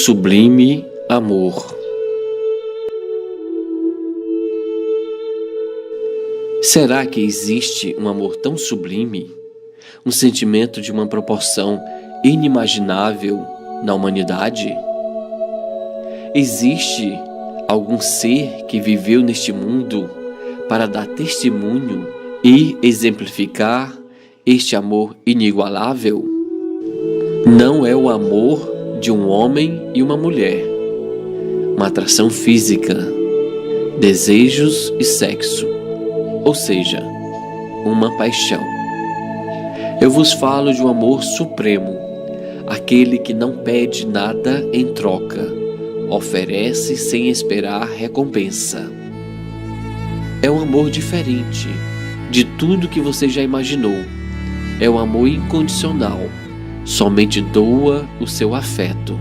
sublime amor. Será que existe um amor tão sublime, um sentimento de uma proporção inimaginável na humanidade? Existe algum ser que viveu neste mundo para dar testemunho e exemplificar este amor inigualável? Não é o amor de um homem e uma mulher, uma atração física, desejos e sexo, ou seja, uma paixão. Eu vos falo de um amor supremo, aquele que não pede nada em troca, oferece sem esperar recompensa. É um amor diferente de tudo que você já imaginou. É um amor incondicional, somente doa o seu afeto.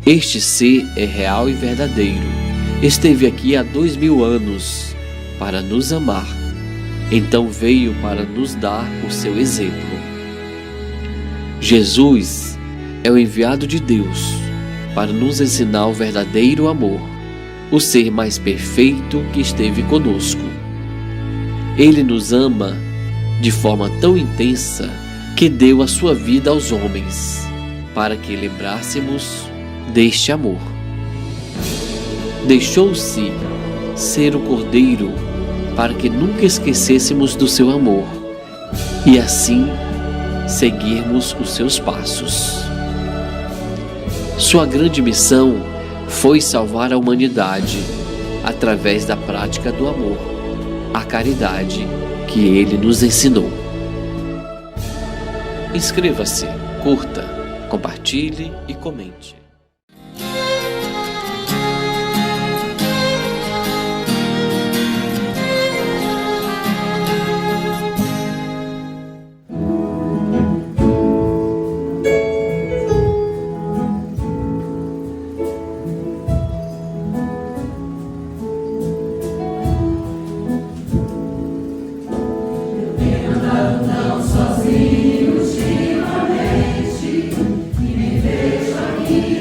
Este ser é real e verdadeiro. Esteve aqui há 2000 anos para nos amar. Então veio para nos dar o seu exemplo. Jesus é o enviado de Deus para nos ensinar o verdadeiro amor, o ser mais perfeito que esteve conosco. Ele nos ama de forma tão intensa que deu a sua vida aos homens, para que lembrássemos deste amor. Deixou-se ser o Cordeiro para que nunca esquecêssemos do seu amor e assim seguirmos os seus passos. Sua grande missão foi salvar a humanidade através da prática do amor, a caridade que ele nos ensinou. Inscreva-se, curta, compartilhe e comente. Sozinho ultimamente, e me vejo aqui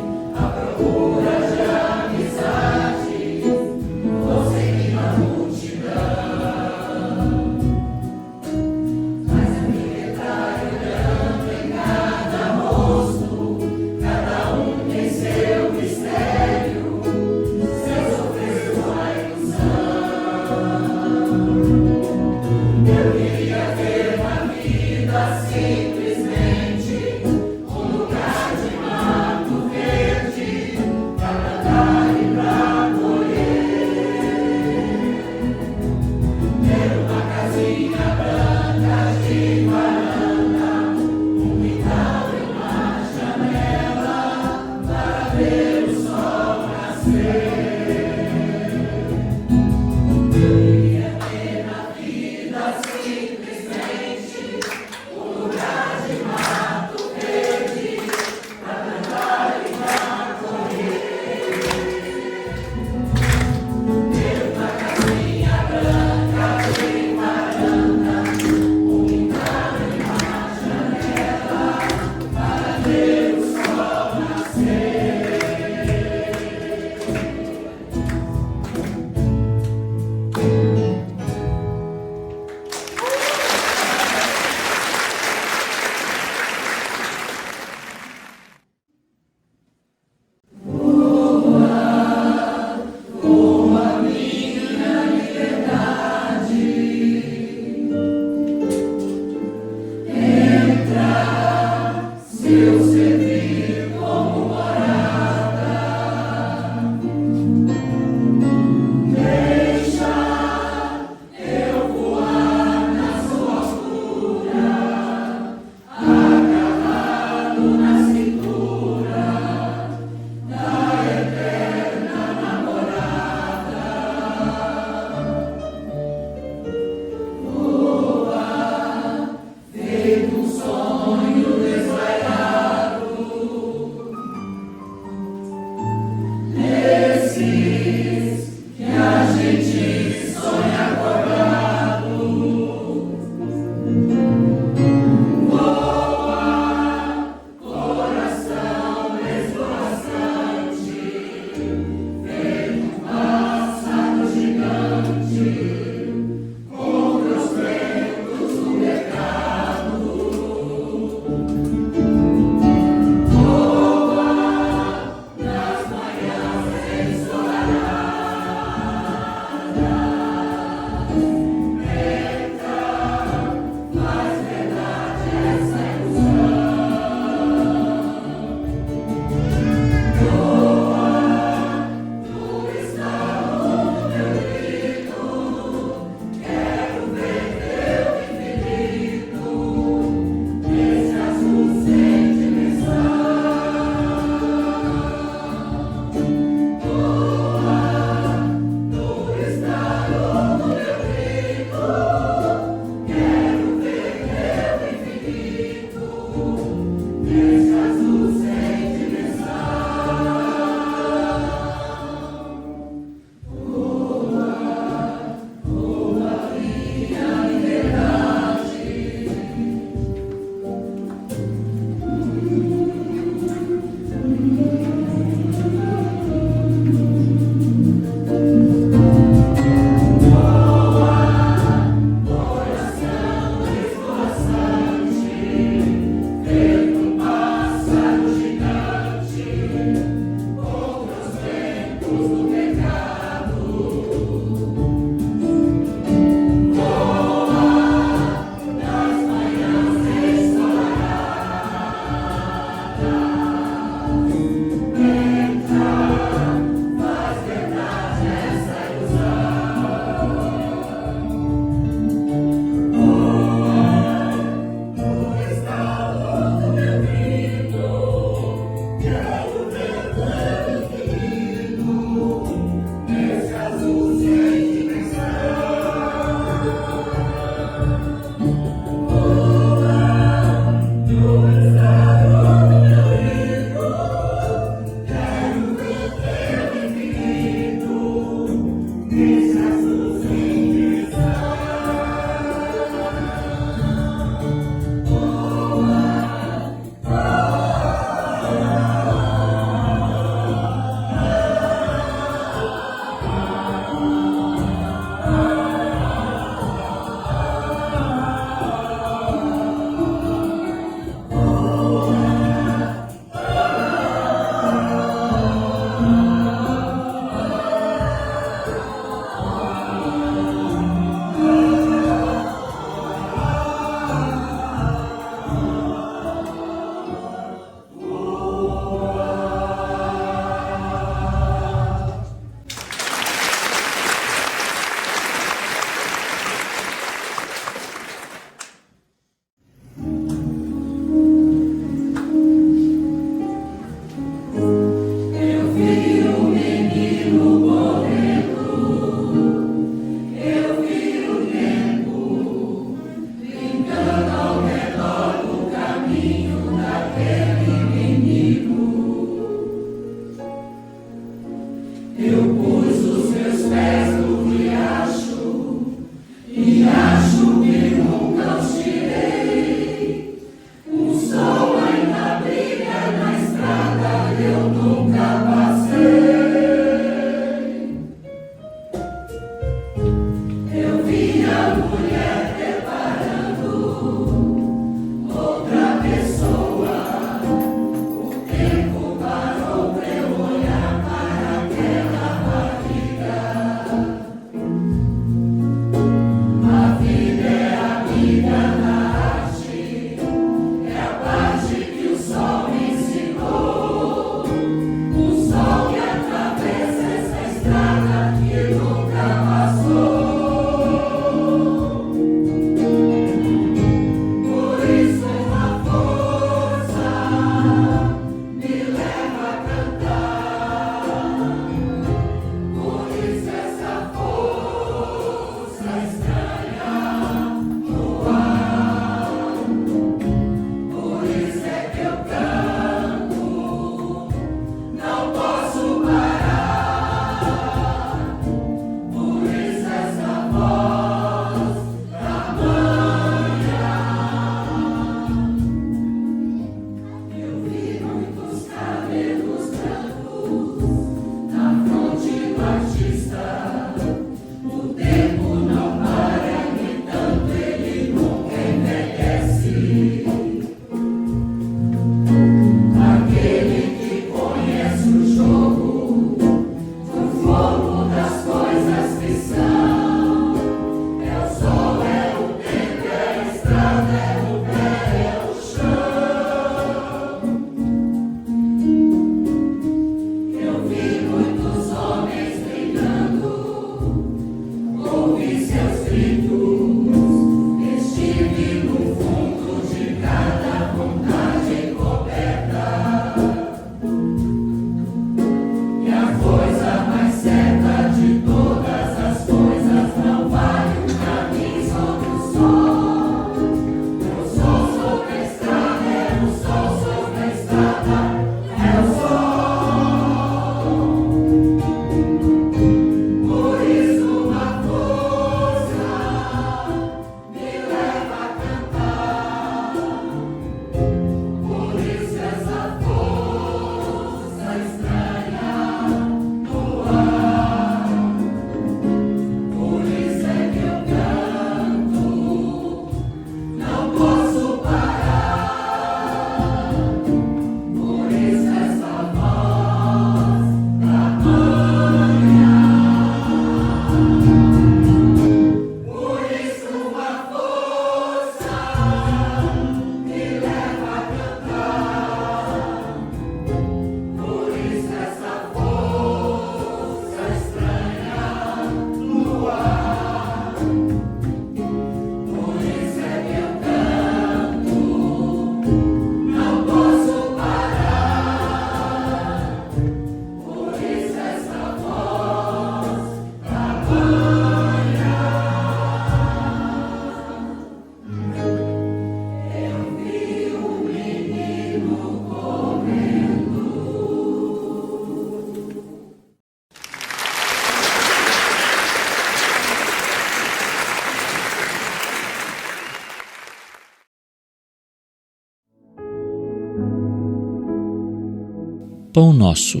Pão Nosso,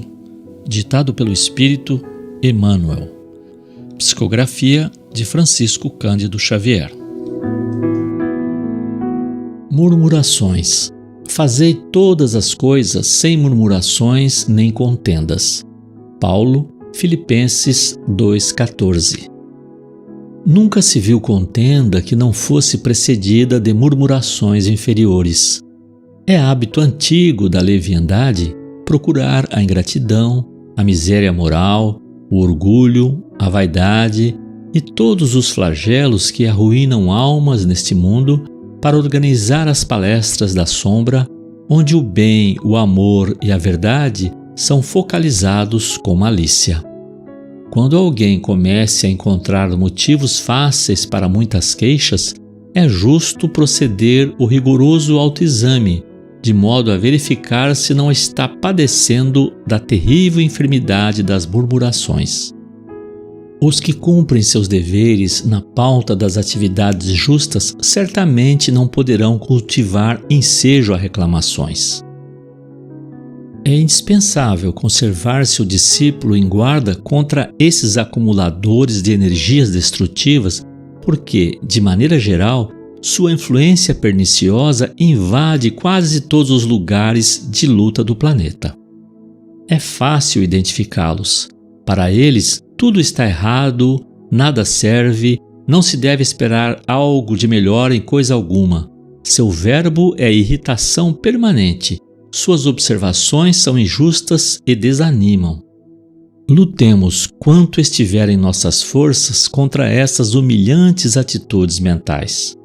ditado pelo Espírito Emmanuel. Psicografia de Francisco Cândido Xavier. Murmurações. Fazei todas as coisas sem murmurações nem contendas. Paulo, Filipenses 2,14. Nunca se viu contenda que não fosse precedida de murmurações inferiores. É hábito antigo da leviandade procurar a ingratidão, a miséria moral, o orgulho, a vaidade e todos os flagelos que arruinam almas neste mundo para organizar as palestras da sombra, onde o bem, o amor e a verdade são focalizados com malícia. Quando alguém comece a encontrar motivos fáceis para muitas queixas, é justo proceder o rigoroso autoexame, de modo a verificar se não está padecendo da terrível enfermidade das murmurações. Os que cumprem seus deveres na pauta das atividades justas certamente não poderão cultivar ensejo a reclamações. É indispensável conservar-se o discípulo em guarda contra esses acumuladores de energias destrutivas, porque, de maneira geral, sua influência perniciosa invade quase todos os lugares de luta do planeta. É fácil identificá-los. Para eles, tudo está errado, nada serve, não se deve esperar algo de melhor em coisa alguma. Seu verbo é irritação permanente. Suas observações são injustas e desanimam. Lutemos quanto estiver em nossas forças contra essas humilhantes atitudes mentais.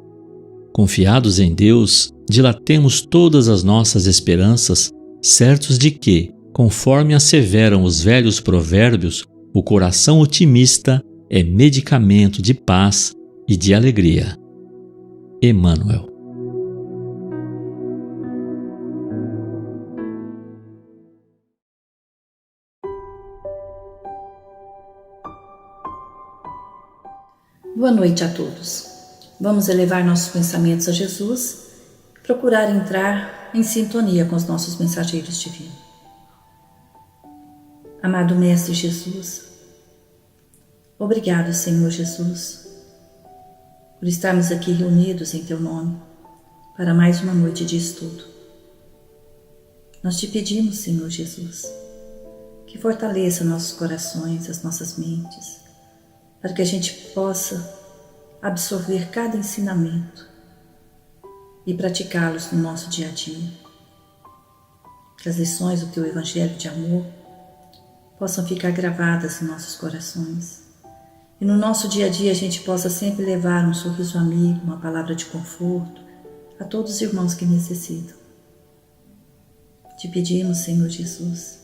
Confiados em Deus, dilatemos todas as nossas esperanças, certos de que, conforme asseveram os velhos provérbios, o coração otimista é medicamento de paz e de alegria. Emmanuel. Boa noite a todos. Vamos elevar nossos pensamentos a Jesus, procurar entrar em sintonia com os nossos mensageiros divinos. Amado Mestre Jesus, obrigado, Senhor Jesus, por estarmos aqui reunidos em Teu nome para mais uma noite de estudo. Nós te pedimos, Senhor Jesus, que fortaleça nossos corações, as nossas mentes, para que a gente possa absorver cada ensinamento e praticá-los no nosso dia a dia. Que as lições do Teu Evangelho de amor possam ficar gravadas em nossos corações e no nosso dia a dia a gente possa sempre levar um sorriso amigo, uma palavra de conforto a todos os irmãos que necessitam. Te pedimos, Senhor Jesus,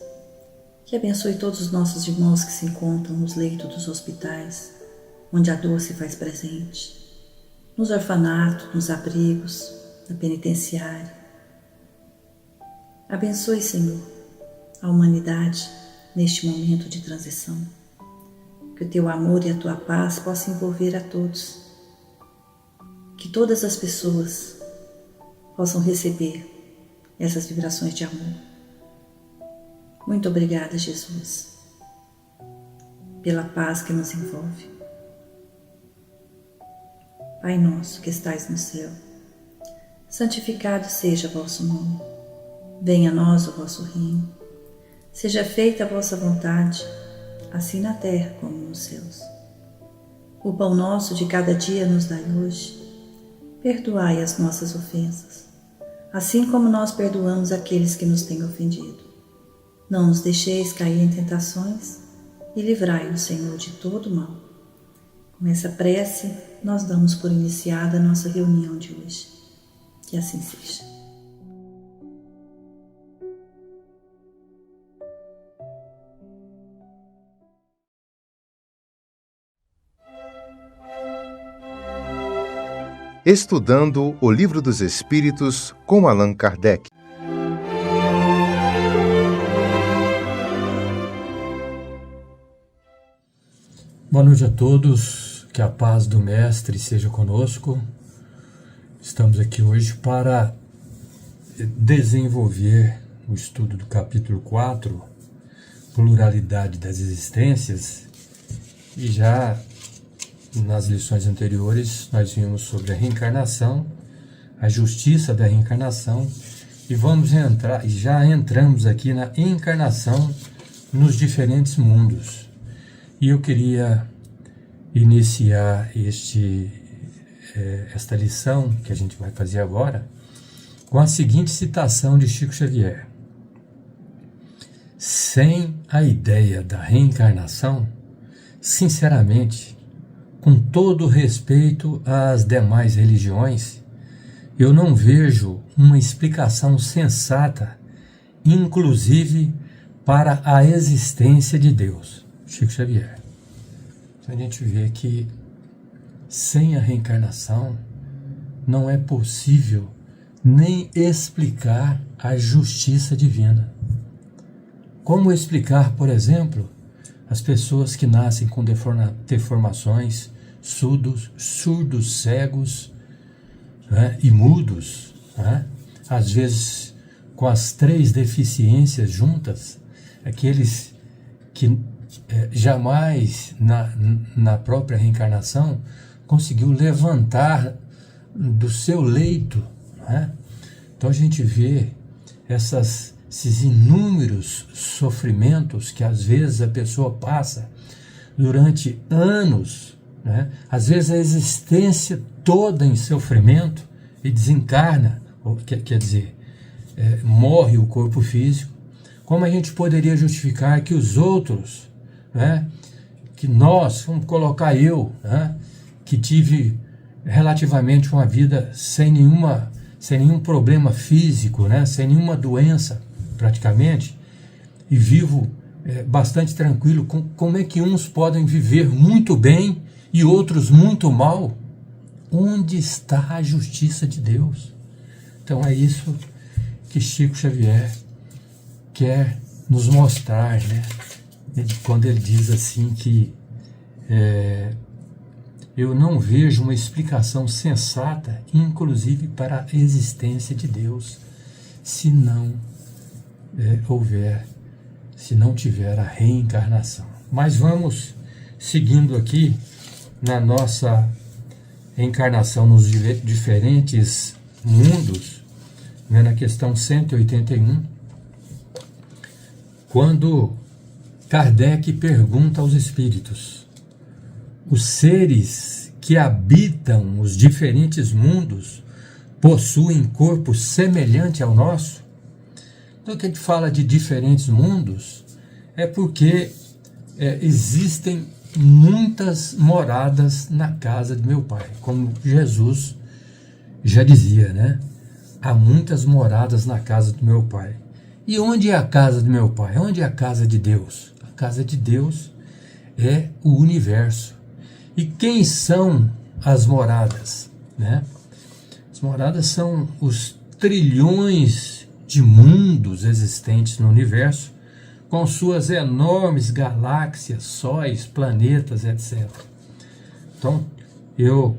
que abençoe todos os nossos irmãos que se encontram nos leitos dos hospitais, onde a dor se faz presente, nos orfanatos, nos abrigos, na penitenciária. Abençoe, Senhor, a humanidade neste momento de transição. Que o Teu amor e a Tua paz possam envolver a todos. Que todas as pessoas possam receber essas vibrações de amor. Muito obrigada, Jesus, pela paz que nos envolve. Pai nosso que estais no céu, santificado seja o vosso nome. Venha a nós o vosso reino. Seja feita a vossa vontade, assim na terra como nos céus. O pão nosso de cada dia nos dai hoje. Perdoai as nossas ofensas, assim como nós perdoamos aqueles que nos têm ofendido. Não nos deixeis cair em tentações e livrai-nos, Senhor, de todo mal. Com essa prece, nós damos por iniciada a nossa reunião de hoje. Que assim seja. Estudando o Livro dos Espíritos com Allan Kardec. Boa noite a todos, que a paz do Mestre seja conosco. Estamos aqui hoje para desenvolver o estudo do capítulo 4, Pluralidade das Existências, e já nas lições anteriores nós vimos sobre a reencarnação, a justiça da reencarnação, e já entramos aqui na encarnação nos diferentes mundos. E eu queria iniciar esta lição que a gente vai fazer agora com a seguinte citação de Chico Xavier: sem a ideia da reencarnação, sinceramente, com todo respeito às demais religiões, eu não vejo uma explicação sensata, inclusive para a existência de Deus. Chico Xavier. Então a gente vê que sem a reencarnação não é possível nem explicar a justiça divina. Como explicar, por exemplo, as pessoas que nascem com deformações, surdos, cegos, né, e mudos, né? Às vezes com as 3 deficiências juntas, aqueles que jamais na própria reencarnação conseguiu levantar do seu leito, né? Então a gente vê esses inúmeros sofrimentos que às vezes a pessoa passa durante anos, né? Às vezes a existência toda em sofrimento e desencarna, quer dizer, morre o corpo físico. Como a gente poderia justificar que os outros, né, que nós, vamos colocar eu, né, que tive relativamente uma vida sem nenhum problema físico, né, sem nenhuma doença praticamente, e vivo bastante tranquilo, como é que uns podem viver muito bem e outros muito mal? Onde está a justiça de Deus? Então é isso que Chico Xavier quer nos mostrar, né? Quando ele diz assim que eu não vejo uma explicação sensata, inclusive para a existência de Deus, se não tiver a reencarnação. Mas vamos seguindo aqui na nossa reencarnação nos diferentes mundos, né, na questão 181, quando Kardec pergunta aos espíritos: os seres que habitam os diferentes mundos possuem corpo semelhante ao nosso? Então, que a gente fala de diferentes mundos é porque existem muitas moradas na casa de meu Pai, como Jesus já dizia, né? Há muitas moradas na casa do meu Pai. E onde é a casa do meu Pai? Onde é a casa de Deus? A casa de Deus é o universo. E quem são as moradas, né? As moradas são os trilhões de mundos existentes no universo, com suas enormes galáxias, sóis, planetas, etc. Então, eu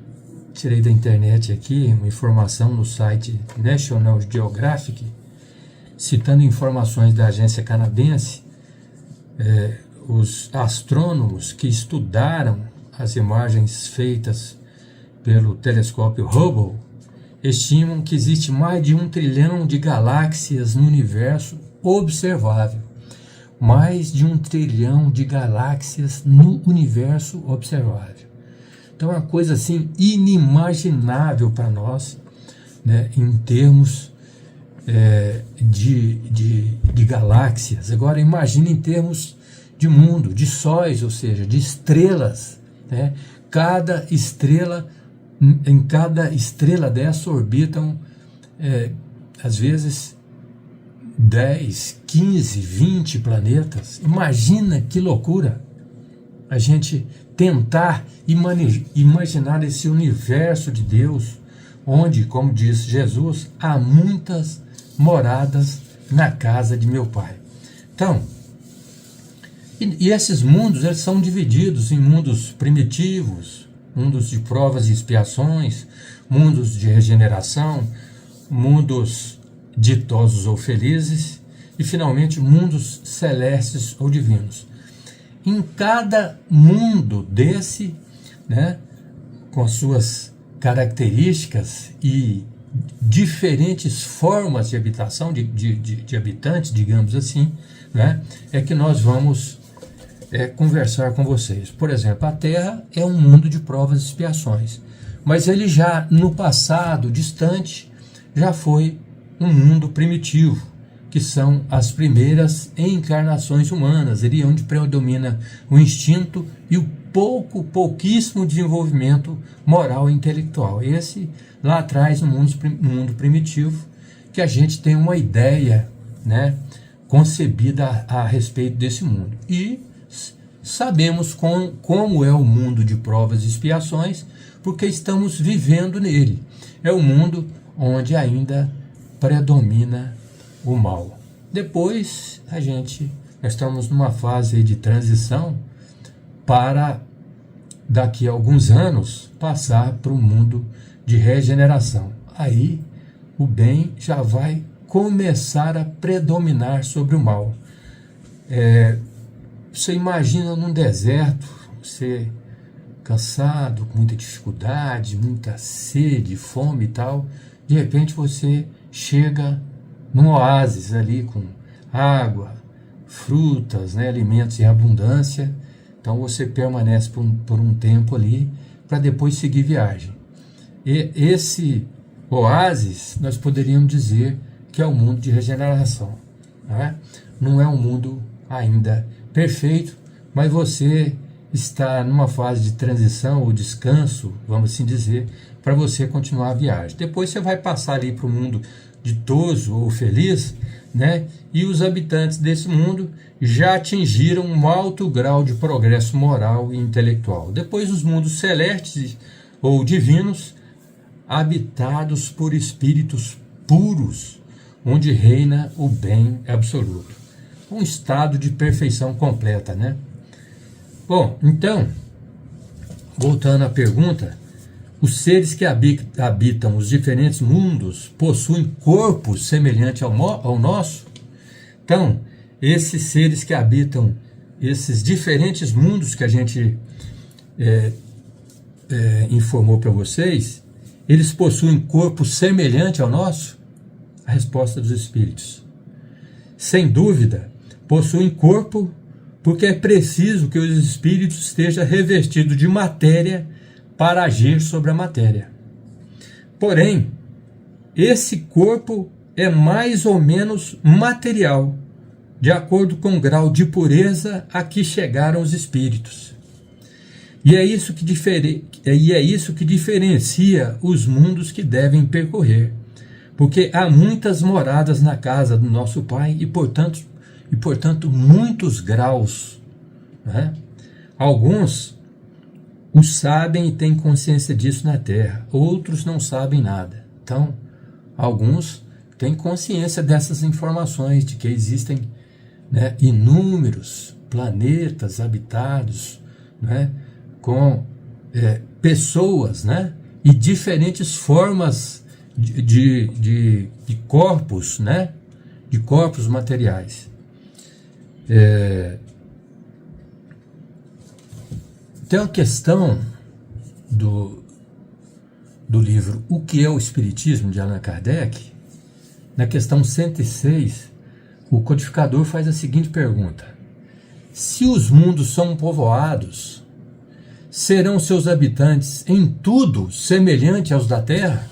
tirei da internet aqui uma informação no site National Geographic, citando informações da agência canadense. Os astrônomos que estudaram as imagens feitas pelo telescópio Hubble estimam que existe mais de 1 trilhão de galáxias no universo observável. Mais de 1 trilhão de galáxias no universo observável. Então é uma coisa assim inimaginável para nós, né, em termos de galáxias. Agora imagine em termos de mundo, de sóis, ou seja, de estrelas, né? Em cada estrela dessa orbitam às vezes 10, 15, 20 planetas. Imagina que loucura a gente tentar imaginar esse universo de Deus, onde, como disse Jesus, há muitas moradas na casa de meu Pai. Então, e esses mundos, eles são divididos em mundos primitivos, mundos de provas e expiações, mundos de regeneração, mundos ditosos ou felizes, e finalmente mundos celestes ou divinos. Em cada mundo desse, né, com as suas características e diferentes formas de habitação, de habitantes, digamos assim, né, é que nós vamos conversar com vocês. Por exemplo, a Terra é um mundo de provas e expiações, mas ele já no passado distante já foi um mundo primitivo, que são as primeiras encarnações humanas, ali onde predomina o instinto e o pouquíssimo desenvolvimento moral e intelectual. Esse lá atrás, no mundo primitivo, que a gente tem uma ideia, né, concebida a respeito desse mundo. E sabemos como é o mundo de provas e expiações, porque estamos vivendo nele. É um mundo onde ainda predomina o mal. Depois, nós estamos numa fase de transição para, daqui a alguns anos, passar para um mundo de regeneração. Aí, o bem já vai começar a predominar sobre o mal. Você imagina num deserto, você cansado, com muita dificuldade, muita sede, fome e tal, de repente você chega num oásis ali com água, frutas, né, alimentos em abundância. Então você permanece por um tempo ali para depois seguir viagem. E esse oásis nós poderíamos dizer que é o mundo de regeneração, né? Não é um mundo ainda perfeito, mas você está numa fase de transição ou descanso, vamos assim dizer, para você continuar a viagem. Depois você vai passar ali para o mundo ditoso ou feliz, né? E os habitantes desse mundo já atingiram um alto grau de progresso moral e intelectual. Depois os mundos celestes ou divinos, habitados por espíritos puros, onde reina o bem absoluto. Um estado de perfeição completa, né? Bom, então, voltando à pergunta, os seres que habitam os diferentes mundos possuem corpos semelhantes ao nosso? Então, esses seres que habitam esses diferentes mundos que a gente informou para vocês, eles possuem corpo semelhante ao nosso? A resposta dos espíritos: sem dúvida, possuem corpo, porque é preciso que os espíritos estejam revestidos de matéria para agir sobre a matéria. Porém, esse corpo é mais ou menos material, de acordo com o grau de pureza a que chegaram os espíritos. E é isso que diferencia os mundos que devem percorrer, porque há muitas moradas na casa do nosso Pai e, portanto, muitos graus, né? Alguns o sabem e têm consciência disso na Terra, outros não sabem nada. Então, alguns têm consciência dessas informações, de que existem, né, inúmeros planetas habitados, né, com pessoas, né, e diferentes formas de corpos, né, de corpos materiais. Tem uma questão do livro O que é o Espiritismo, de Allan Kardec. Na questão 106, o codificador faz a seguinte pergunta: se os mundos são povoados, serão seus habitantes em tudo semelhantes aos da Terra?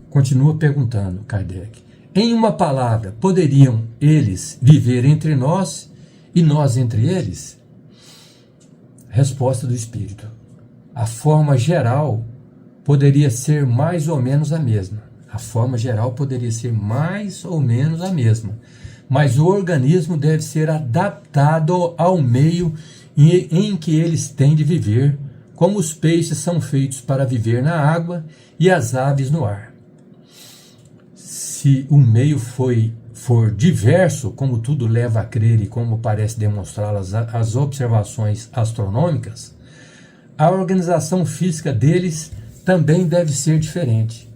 Continua perguntando Kardec. Em uma palavra, poderiam eles viver entre nós e nós entre eles? Resposta do Espírito: a forma geral poderia ser mais ou menos a mesma. A forma geral poderia ser mais ou menos a mesma, mas o organismo deve ser adaptado ao meio em que eles têm de viver, como os peixes são feitos para viver na água e as aves no ar. Se o meio for diverso, como tudo leva a crer e como parece demonstrá-las as observações astronômicas, a organização física deles também deve ser diferente.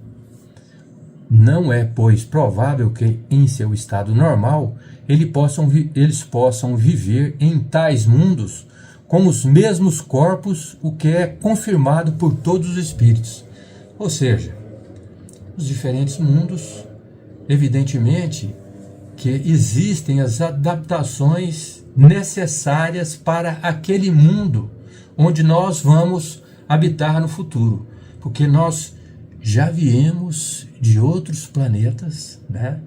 Não é, pois, provável que, em seu estado normal, eles possam viver em tais mundos com os mesmos corpos, o que é confirmado por todos os espíritos. Ou seja, os diferentes mundos, evidentemente, que existem as adaptações necessárias para aquele mundo onde nós vamos habitar no futuro, porque nós já viemos de outros planetas, né?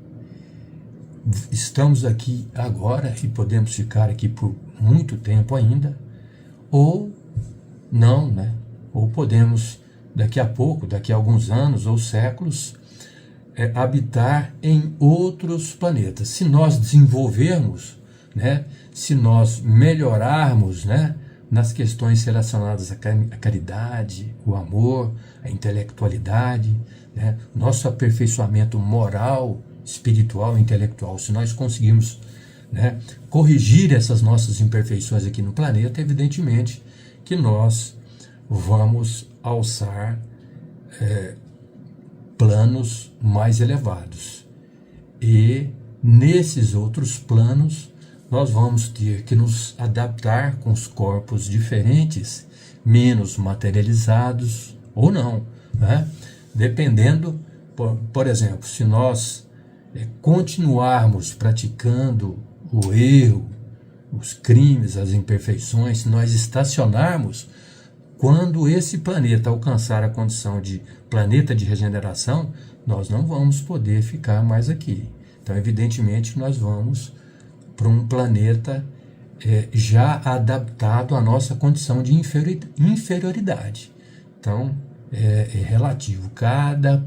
Estamos aqui agora e podemos ficar aqui por muito tempo ainda, ou não, né? Ou podemos daqui a pouco, daqui a alguns anos ou séculos, habitar em outros planetas. Se nós desenvolvermos, né? Se nós melhorarmos, né? Nas questões relacionadas à caridade, o amor, a intelectualidade, né? Nosso aperfeiçoamento moral, espiritual e intelectual, se nós conseguirmos, né, corrigir essas nossas imperfeições aqui no planeta, evidentemente que nós vamos alçar planos mais elevados. E nesses outros planos, nós vamos ter que nos adaptar com os corpos diferentes, menos materializados ou não, né? Dependendo, por exemplo, se nós continuarmos praticando o erro, os crimes, as imperfeições, se nós estacionarmos, quando esse planeta alcançar a condição de planeta de regeneração, nós não vamos poder ficar mais aqui. Então, evidentemente, nós vamos para um planeta já adaptado à nossa condição de inferioridade. Então, é relativo. Cada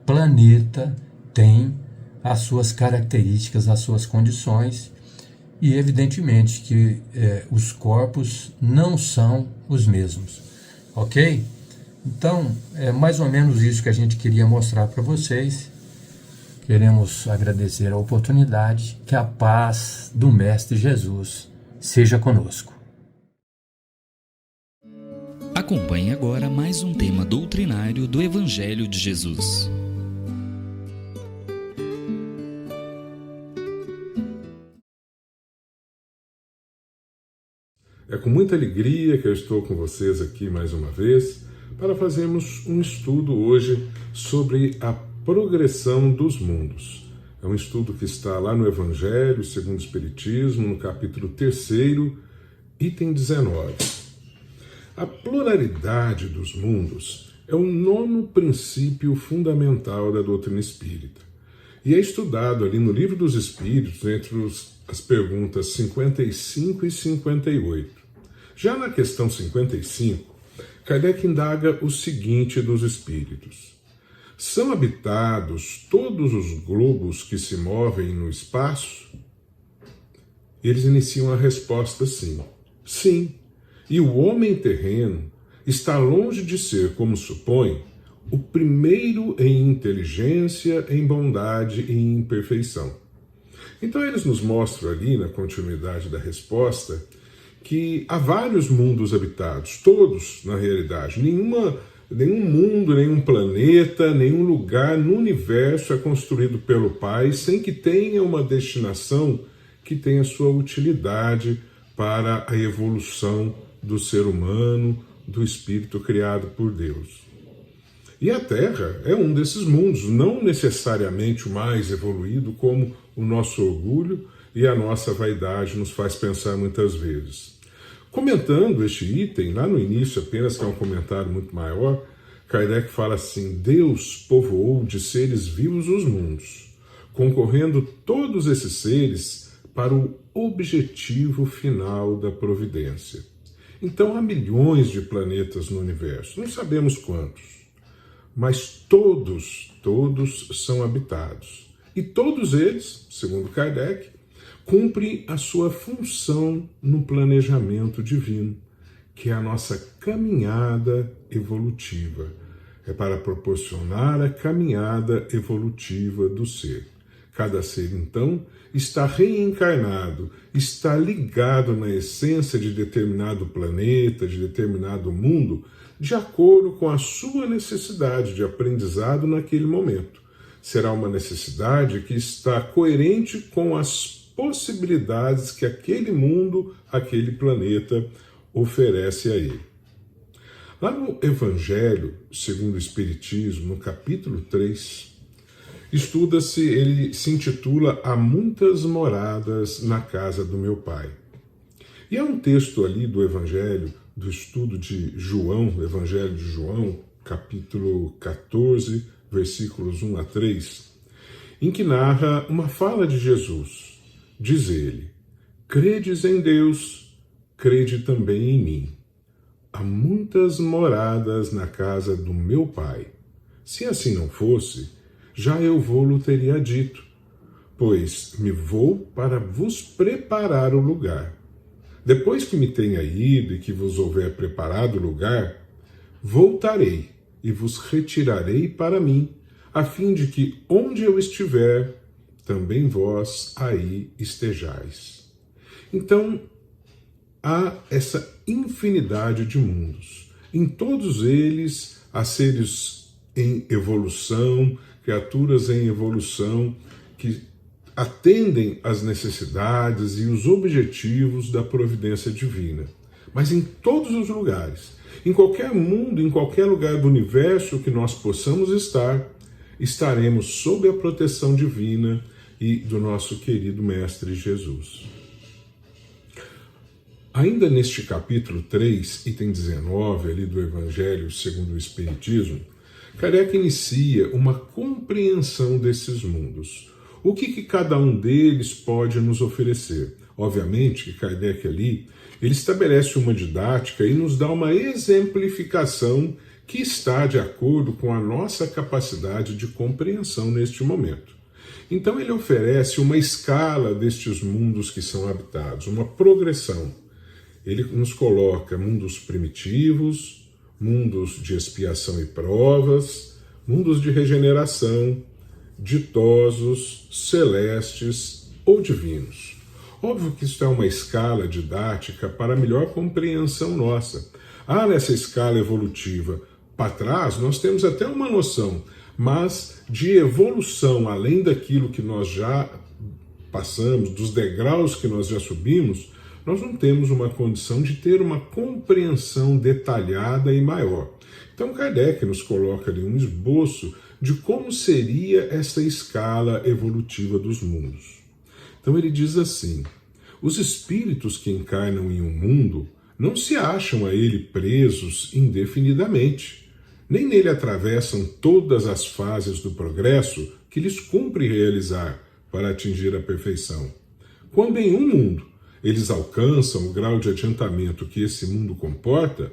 planeta tem as suas características, as suas condições, e evidentemente que os corpos não são os mesmos, ok? Então, é mais ou menos isso que a gente queria mostrar para vocês. Queremos agradecer a oportunidade, que a paz do Mestre Jesus seja conosco. Acompanhe agora mais um tema doutrinário do Evangelho de Jesus. É com muita alegria que eu estou com vocês aqui mais uma vez para fazermos um estudo hoje sobre a progressão dos mundos. É um estudo que está lá no Evangelho segundo o Espiritismo, no capítulo 3º, item 19. A pluralidade dos mundos é o 9º princípio fundamental da doutrina espírita e é estudado ali no Livro dos Espíritos entre as perguntas 55 e 58. Já na questão 55, Kardec indaga o seguinte dos espíritos: são habitados todos os globos que se movem no espaço? Eles iniciam a resposta sim. Sim. E o homem terreno está longe de ser, como supõe, o primeiro em inteligência, em bondade e em perfeição. Então eles nos mostram ali, na continuidade da resposta, que há vários mundos habitados, todos na realidade. Nenhum mundo, nenhum planeta, nenhum lugar no universo é construído pelo Pai sem que tenha uma destinação que tenha sua utilidade para a evolução do ser humano, do espírito criado por Deus. E a Terra é um desses mundos, não necessariamente o mais evoluído, como o nosso orgulho e a nossa vaidade nos faz pensar muitas vezes. Comentando este item, lá no início apenas, que é um comentário muito maior, Kardec fala assim: Deus povoou de seres vivos os mundos, concorrendo todos esses seres para o objetivo final da providência. Então há milhões de planetas no universo, não sabemos quantos, mas todos são habitados. E todos eles, segundo Kardec, cumprem a sua função no planejamento divino, que é a nossa caminhada evolutiva. É para proporcionar a caminhada evolutiva do ser. Cada ser, então, está reencarnado, está ligado na essência de determinado planeta, de determinado mundo, de acordo com a sua necessidade de aprendizado naquele momento. será uma necessidade que está coerente com as possibilidades que aquele mundo, aquele planeta oferece a ele. Lá no Evangelho, segundo o Espiritismo, no capítulo 3, ele se intitula Há muitas moradas na casa do meu Pai. E é um texto ali do Evangelho, do estudo de João, do Evangelho de João, capítulo 14, versículos 1 a 3, em que narra uma fala de Jesus. Diz ele: credes em Deus, crede também em mim. Há muitas moradas na casa do meu Pai. Se assim não fosse, já eu vou-lo teria dito, pois me vou para vos preparar o lugar. Depois que me tenha ido e que vos houver preparado o lugar, voltarei e vos retirarei para mim, a fim de que onde eu estiver, também vós aí estejais. Então, há essa infinidade de mundos. Em todos eles, há seres em evolução, criaturas em evolução, que atendem às necessidades e os objetivos da providência divina. Mas em todos os lugares, em qualquer mundo, em qualquer lugar do universo que nós possamos estar, estaremos sob a proteção divina e do nosso querido Mestre Jesus. Ainda neste capítulo 3, item 19, ali do Evangelho segundo o Espiritismo, Kardec inicia uma compreensão desses mundos. O que cada um deles pode nos oferecer? Obviamente que Kardec ali, ele estabelece uma didática e nos dá uma exemplificação que está de acordo com a nossa capacidade de compreensão neste momento. Então ele oferece uma escala destes mundos que são habitados, uma progressão. Ele nos coloca mundos primitivos, mundos de expiação e provas, mundos de regeneração, ditosos, celestes ou divinos. Óbvio que isso é uma escala didática para melhor compreensão nossa. Nessa escala evolutiva, para trás, nós temos até uma noção, mas de evolução, além daquilo que nós já passamos, dos degraus que nós já subimos, nós não temos uma condição de ter uma compreensão detalhada e maior. Então Kardec nos coloca ali um esboço de como seria essa escala evolutiva dos mundos. Então ele diz assim: os espíritos que encarnam em um mundo não se acham a ele presos indefinidamente, nem nele atravessam todas as fases do progresso que lhes cumpre realizar para atingir a perfeição. Quando em um mundo eles alcançam o grau de adiantamento que esse mundo comporta,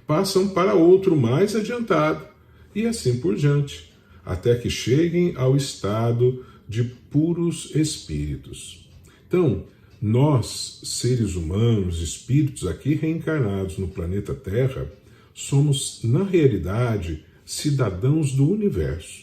passam para outro mais adiantado, e assim por diante, até que cheguem ao estado de puros espíritos. Então, nós, seres humanos, espíritos aqui reencarnados no planeta Terra, somos, na realidade, cidadãos do universo.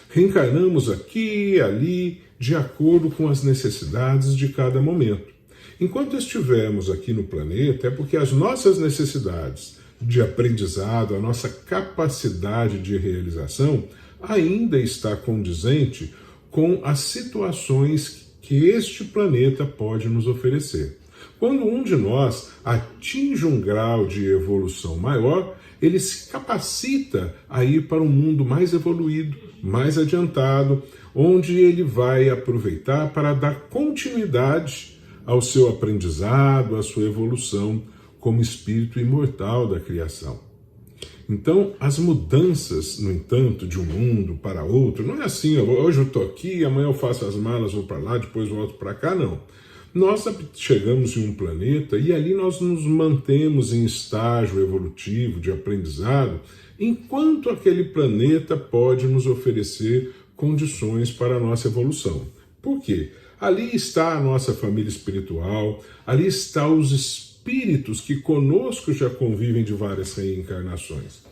Reencarnamos aqui e ali, de acordo com as necessidades de cada momento. Enquanto estivermos aqui no planeta, é porque as nossas necessidades de aprendizado, a nossa capacidade de realização, ainda está condizente com as situações que este planeta pode nos oferecer. Quando um de nós atinge um grau de evolução maior, ele se capacita a ir para um mundo mais evoluído, mais adiantado, onde ele vai aproveitar para dar continuidade ao seu aprendizado, à sua evolução como espírito imortal da criação. Então, as mudanças, no entanto, de um mundo para outro, não é assim, hoje eu estou aqui, amanhã eu faço as malas, vou para lá, depois volto para cá, não. Nós chegamos em um planeta e ali nós nos mantemos em estágio evolutivo de aprendizado, enquanto aquele planeta pode nos oferecer condições para a nossa evolução. Por quê? Ali está a nossa família espiritual, ali estão os espíritos que conosco já convivem de várias reencarnações.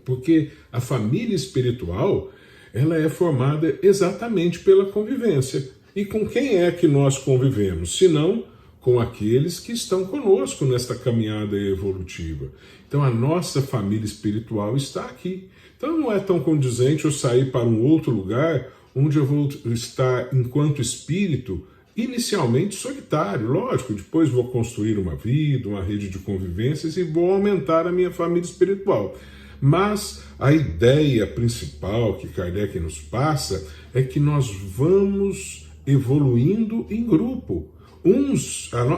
Porque a família espiritual, ela é formada exatamente pela convivência. E com quem é que nós convivemos? Se não com aqueles que estão conosco nesta caminhada evolutiva. Então a nossa família espiritual está aqui. Então não é tão condizente eu sair para um outro lugar onde eu vou estar enquanto espírito inicialmente solitário. Lógico, depois vou construir uma vida, uma rede de convivências e vou aumentar a minha família espiritual. Mas a ideia principal que Kardec nos passa é que nós vamos evoluindo em grupo.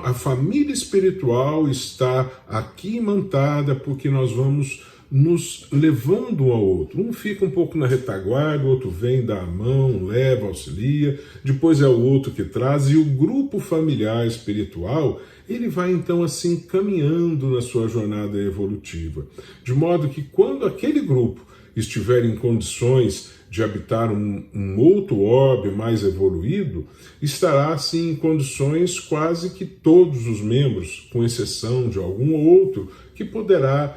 A família espiritual está aqui imantada porque nós vamos nos levando um ao outro. Um fica um pouco na retaguarda, o outro vem, dá a mão, leva, auxilia, depois é o outro que traz, e o grupo familiar espiritual, ele vai então assim caminhando na sua jornada evolutiva. De modo que quando aquele grupo estiver em condições de habitar um outro orbe mais evoluído, estará assim em condições quase que todos os membros, com exceção de algum outro, que poderá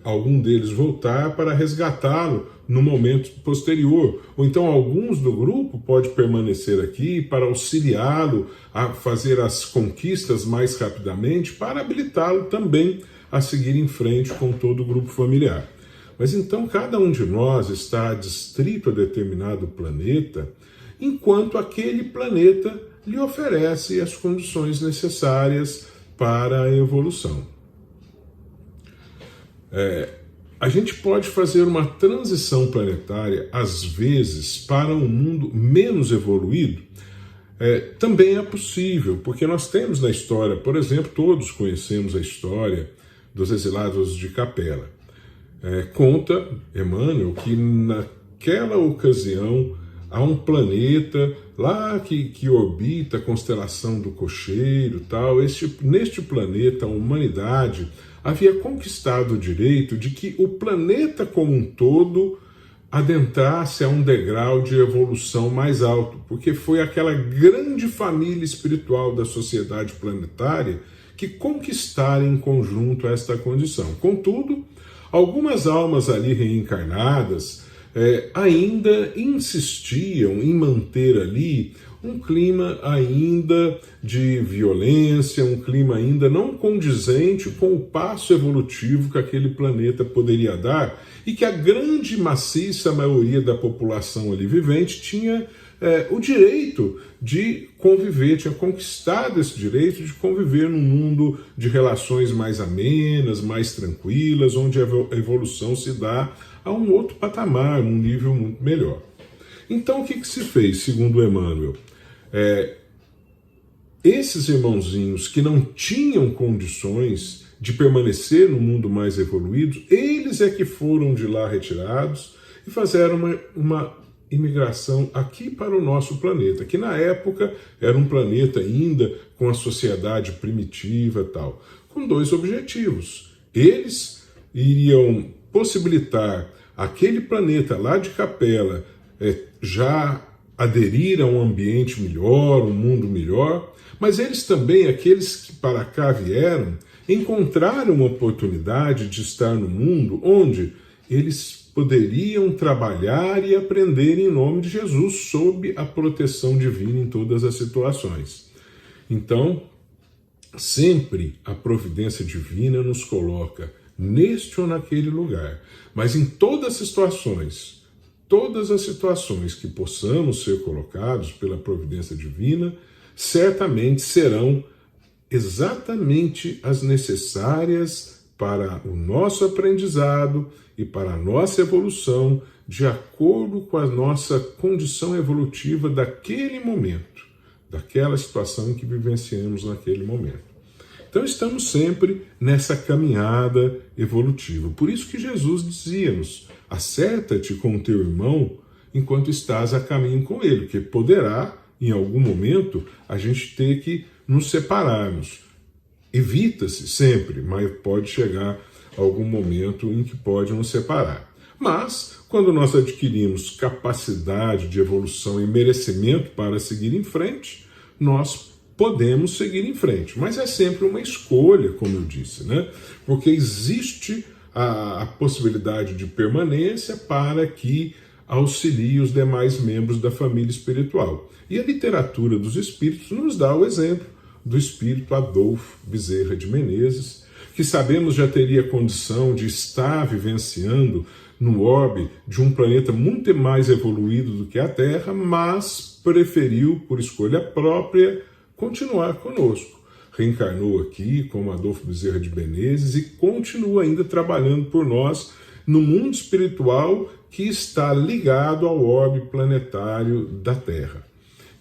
algum deles voltar para resgatá-lo no momento posterior. Ou então alguns do grupo pode permanecer aqui para auxiliá-lo a fazer as conquistas mais rapidamente, para habilitá-lo também a seguir em frente com todo o grupo familiar. Mas então cada um de nós está adstrito a determinado planeta, enquanto aquele planeta lhe oferece as condições necessárias para a evolução. A gente pode fazer uma transição planetária, às vezes, para um mundo menos evoluído. Também é possível, porque nós temos na história, por exemplo, todos conhecemos a história dos exilados de Capela. Conta Emmanuel que naquela ocasião há um planeta lá que orbita a constelação do Cocheiro, tal. Neste planeta, a humanidade havia conquistado o direito de que o planeta como um todo adentrasse a um degrau de evolução mais alto, porque foi aquela grande família espiritual da sociedade planetária que conquistaram em conjunto esta condição. Contudo, algumas almas ali reencarnadas ainda insistiam em manter ali um clima ainda de violência, um clima ainda não condizente com o passo evolutivo que aquele planeta poderia dar, e que a grande maciça maioria da população ali vivente tinha o direito de conviver, tinha conquistado esse direito de conviver num mundo de relações mais amenas, mais tranquilas, onde a evolução se dá a um outro patamar, num nível muito melhor. Então o que se fez, segundo Emmanuel? Esses irmãozinhos que não tinham condições de permanecer no mundo mais evoluído, eles é que foram de lá retirados e fizeram uma imigração aqui para o nosso planeta, que na época era um planeta ainda com a sociedade primitiva e tal, com dois objetivos. Eles iriam possibilitar aquele planeta lá de Capela já aderir a um ambiente melhor, um mundo melhor, mas eles também, aqueles que para cá vieram, encontraram uma oportunidade de estar no mundo onde eles poderiam trabalhar e aprender em nome de Jesus, sob a proteção divina em todas as situações. Então, sempre a providência divina nos coloca neste ou naquele lugar, mas em todas as situações que possamos ser colocados pela providência divina, certamente serão exatamente as necessárias para o nosso aprendizado e para a nossa evolução, de acordo com a nossa condição evolutiva daquele momento, daquela situação que vivenciamos naquele momento. Então estamos sempre nessa caminhada evolutiva. Por isso que Jesus dizia-nos: acerta-te com o teu irmão enquanto estás a caminho com ele, porque poderá, em algum momento, a gente ter que nos separarmos. Evita-se sempre, mas pode chegar algum momento em que pode nos separar. Mas, quando nós adquirimos capacidade de evolução e merecimento para seguir em frente, nós podemos seguir em frente. Mas é sempre uma escolha, como eu disse, né? Porque existe a possibilidade de permanência para que auxilie os demais membros da família espiritual. E a literatura dos espíritos nos dá o exemplo do espírito Adolfo Bezerra de Menezes, que sabemos já teria condição de estar vivenciando no orbe de um planeta muito mais evoluído do que a Terra, mas preferiu, por escolha própria, continuar conosco. Reencarnou aqui como Adolfo Bezerra de Menezes e continua ainda trabalhando por nós no mundo espiritual que está ligado ao orbe planetário da Terra.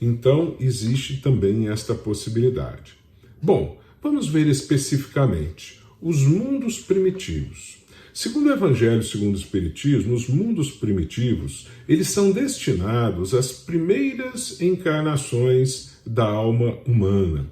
Então, existe também esta possibilidade. Bom, vamos ver especificamente os mundos primitivos. Segundo o Evangelho, segundo o Espiritismo, os mundos primitivos, eles são destinados às primeiras encarnações da alma humana.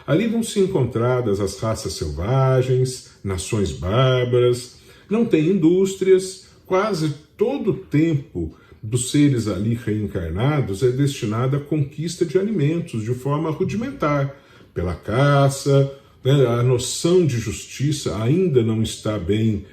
Ali vão se encontradas as raças selvagens, nações bárbaras, não tem indústrias, quase todo o tempo dos seres ali reencarnados é destinado à conquista de alimentos de forma rudimentar, pela caça, né? A noção de justiça ainda não está bem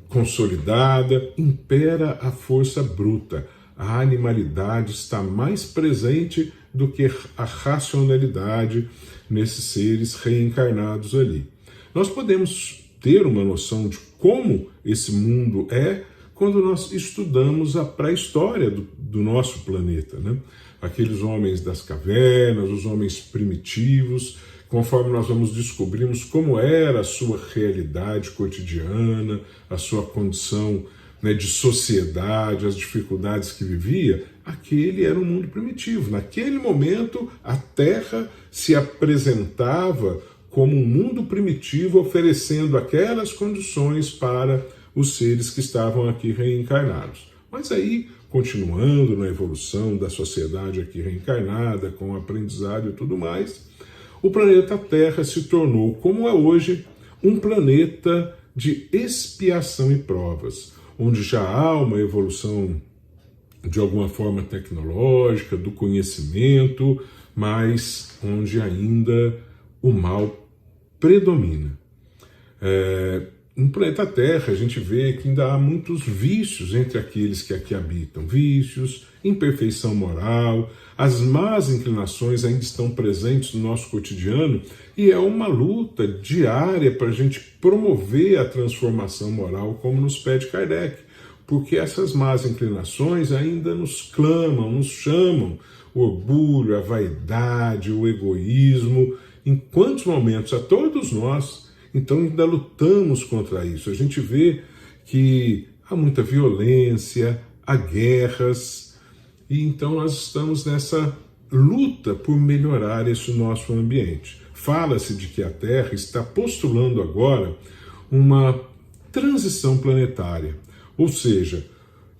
consolidada, impera a força bruta, a animalidade está mais presente do que a racionalidade nesses seres reencarnados ali. Nós podemos ter uma noção de como esse mundo é quando nós estudamos a pré-história do nosso planeta, né? Aqueles homens das cavernas, os homens primitivos, conforme nós vamos descobrirmos como era a sua realidade cotidiana, a sua condição, né, de sociedade, as dificuldades que vivia, aquele era um mundo primitivo. Naquele momento, a Terra se apresentava como um mundo primitivo, oferecendo aquelas condições para os seres que estavam aqui reencarnados. Mas aí, continuando na evolução da sociedade aqui reencarnada, com o aprendizado e tudo mais, o planeta Terra se tornou, como é hoje, um planeta de expiação e provas, onde já há uma evolução de alguma forma tecnológica, do conhecimento, mas onde ainda o mal predomina. No planeta Terra, a gente vê que ainda há muitos vícios entre aqueles que aqui habitam. Vícios, imperfeição moral, as más inclinações ainda estão presentes no nosso cotidiano e é uma luta diária para a gente promover a transformação moral, como nos pede Kardec, porque essas más inclinações ainda nos clamam, nos chamam, o orgulho, a vaidade, o egoísmo, em quantos momentos a todos nós. Então ainda lutamos contra isso. A gente vê que há muita violência, há guerras, e então nós estamos nessa luta por melhorar esse nosso ambiente. Fala-se de que a Terra está postulando agora uma transição planetária, ou seja,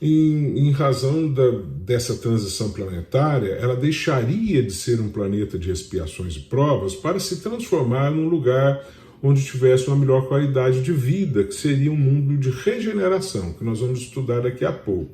em razão dessa transição planetária, ela deixaria de ser um planeta de expiações e provas para se transformar num lugar onde tivesse uma melhor qualidade de vida, que seria um mundo de regeneração, que nós vamos estudar daqui a pouco.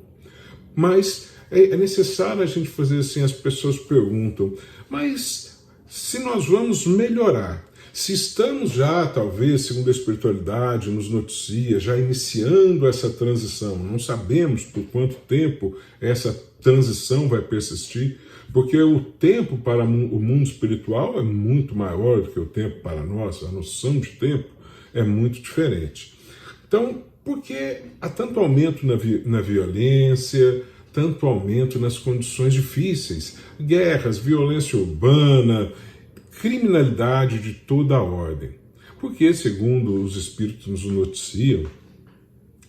Mas é necessário a gente fazer assim, as pessoas perguntam, mas se nós vamos melhorar, se estamos já, talvez, segundo a espiritualidade, nos noticia, já iniciando essa transição, não sabemos por quanto tempo essa transição vai persistir, porque o tempo para o mundo espiritual é muito maior do que o tempo para nós, a noção de tempo é muito diferente. Então, por que há tanto aumento na violência, tanto aumento nas condições difíceis? Guerras, violência urbana, criminalidade de toda a ordem. Porque, segundo os espíritos nos noticiam,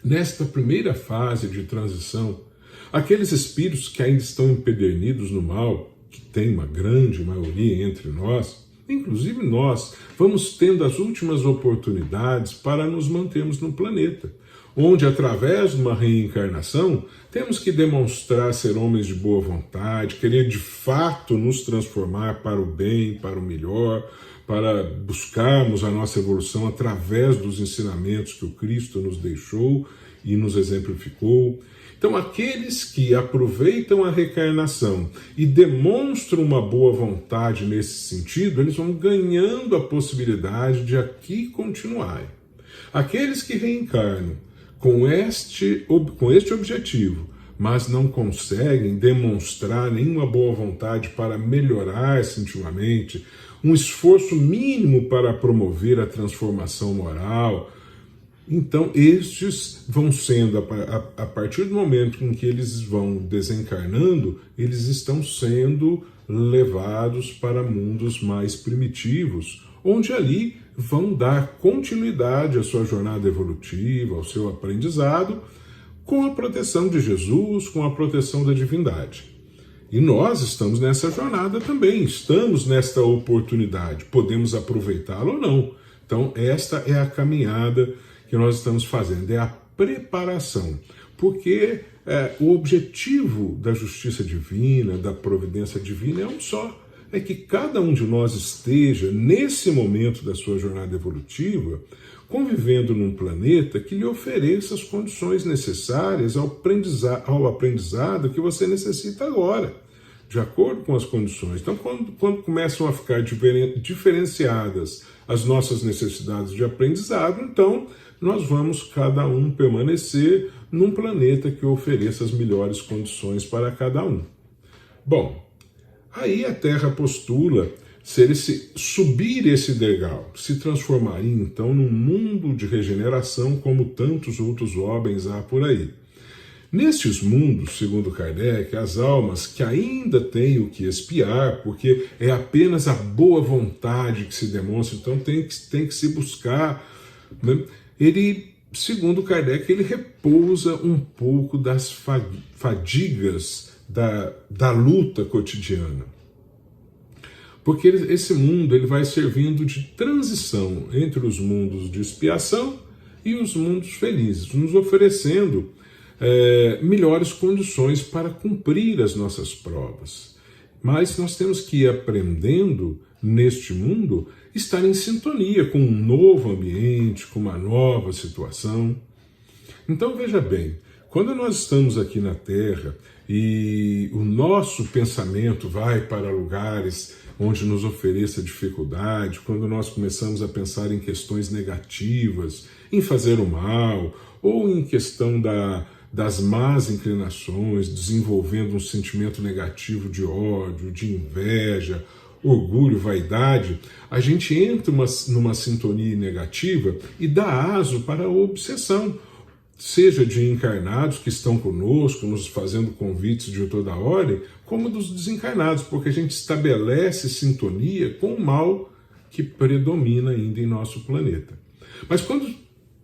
nesta primeira fase de transição, aqueles espíritos que ainda estão empedernidos no mal, que tem uma grande maioria entre nós, inclusive nós, vamos tendo as últimas oportunidades para nos mantermos no planeta, onde, através de uma reencarnação, temos que demonstrar ser homens de boa vontade, querer de fato nos transformar para o bem, para o melhor, para buscarmos a nossa evolução através dos ensinamentos que o Cristo nos deixou e nos exemplificou. Então, aqueles que aproveitam a reencarnação e demonstram uma boa vontade nesse sentido, eles vão ganhando a possibilidade de aqui continuarem. Aqueles que reencarnam com este objetivo, mas não conseguem demonstrar nenhuma boa vontade para melhorar-se intimamente, um esforço mínimo para promover a transformação moral, então estes vão sendo, a partir do momento em que eles vão desencarnando, eles estão sendo levados para mundos mais primitivos, onde ali vão dar continuidade à sua jornada evolutiva, ao seu aprendizado, com a proteção de Jesus, com a proteção da divindade. E nós estamos nessa jornada também, estamos nesta oportunidade, podemos aproveitá-la ou não. Então esta é a caminhada que nós estamos fazendo, é a preparação, porque o objetivo da justiça divina, da providência divina é um só, é que cada um de nós esteja, nesse momento da sua jornada evolutiva, convivendo num planeta que lhe ofereça as condições necessárias ao aprendizado que você necessita agora, de acordo com as condições. Então, quando começam a ficar diferenciadas as nossas necessidades de aprendizado, então nós vamos cada um permanecer num planeta que ofereça as melhores condições para cada um. Bom, aí a Terra postula subir esse degrau, se transformaria então num mundo de regeneração como tantos outros homens há por aí. Nestes mundos, segundo Kardec, as almas que ainda têm o que expiar, porque é apenas a boa vontade que se demonstra, então tem que se buscar, né? Ele, segundo Kardec, ele repousa um pouco das fadigas da luta cotidiana. Porque esse mundo ele vai servindo de transição entre os mundos de expiação e os mundos felizes, nos oferecendo melhores condições para cumprir as nossas provas. Mas nós temos que ir aprendendo, neste mundo, estar em sintonia com um novo ambiente, com uma nova situação. Então, veja bem, quando nós estamos aqui na Terra e o nosso pensamento vai para lugares onde nos ofereça dificuldade, quando nós começamos a pensar em questões negativas, em fazer o mal, ou em questão das más inclinações, desenvolvendo um sentimento negativo de ódio, de inveja, orgulho, vaidade, a gente entra numa sintonia negativa e dá aso para a obsessão, seja de encarnados que estão conosco, nos fazendo convites de toda ordem, como dos desencarnados, porque a gente estabelece sintonia com o mal que predomina ainda em nosso planeta. Mas quando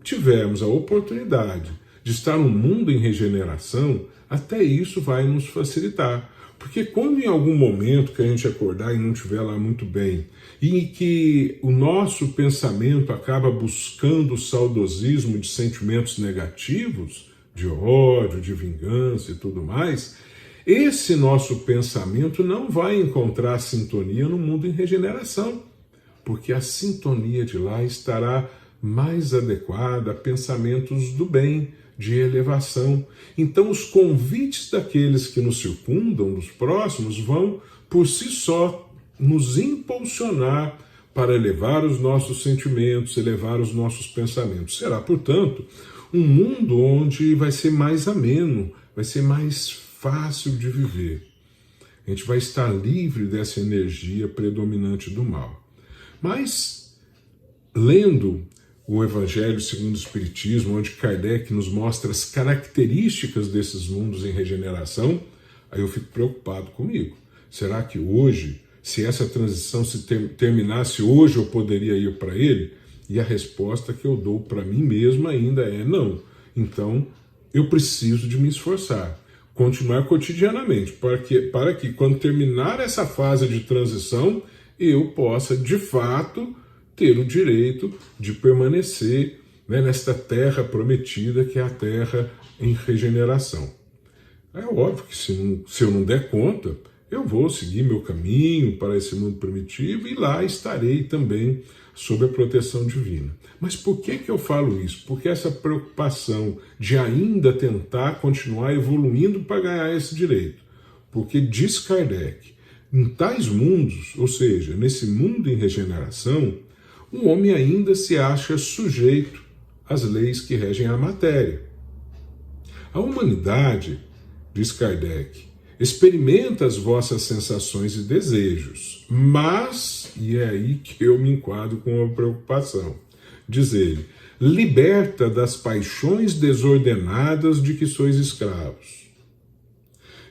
tivermos a oportunidade de estar num mundo em regeneração, até isso vai nos facilitar. Porque quando em algum momento que a gente acordar e não estiver lá muito bem, e que o nosso pensamento acaba buscando o saudosismo de sentimentos negativos, de ódio, de vingança e tudo mais, esse nosso pensamento não vai encontrar sintonia no mundo em regeneração, porque a sintonia de lá estará mais adequada a pensamentos do bem, de elevação. Então os convites daqueles que nos circundam, dos próximos, vão por si só nos impulsionar para elevar os nossos sentimentos, elevar os nossos pensamentos. Será, portanto, um mundo onde vai ser mais ameno, vai ser mais fácil de viver. A gente vai estar livre dessa energia predominante do mal. Mas, lendo o Evangelho segundo o Espiritismo, onde Kardec nos mostra as características desses mundos em regeneração, aí eu fico preocupado comigo. Será que hoje, se essa transição terminasse hoje, eu poderia ir para ele? E a resposta que eu dou para mim mesmo ainda é não. Então, eu preciso de me esforçar, continuar cotidianamente, para que quando terminar essa fase de transição, eu possa, de fato, ter o direito de permanecer, né, nesta terra prometida, que é a terra em regeneração. É óbvio que se eu não der conta, eu vou seguir meu caminho para esse mundo primitivo e lá estarei também sob a proteção divina. Mas por que eu falo isso? Porque essa preocupação de ainda tentar continuar evoluindo para ganhar esse direito. Porque diz Kardec, em tais mundos, ou seja, nesse mundo em regeneração, o homem ainda se acha sujeito às leis que regem a matéria. A humanidade, diz Kardec, experimenta as vossas sensações e desejos, mas, e é aí que eu me enquadro com uma preocupação, diz ele, liberta das paixões desordenadas de que sois escravos,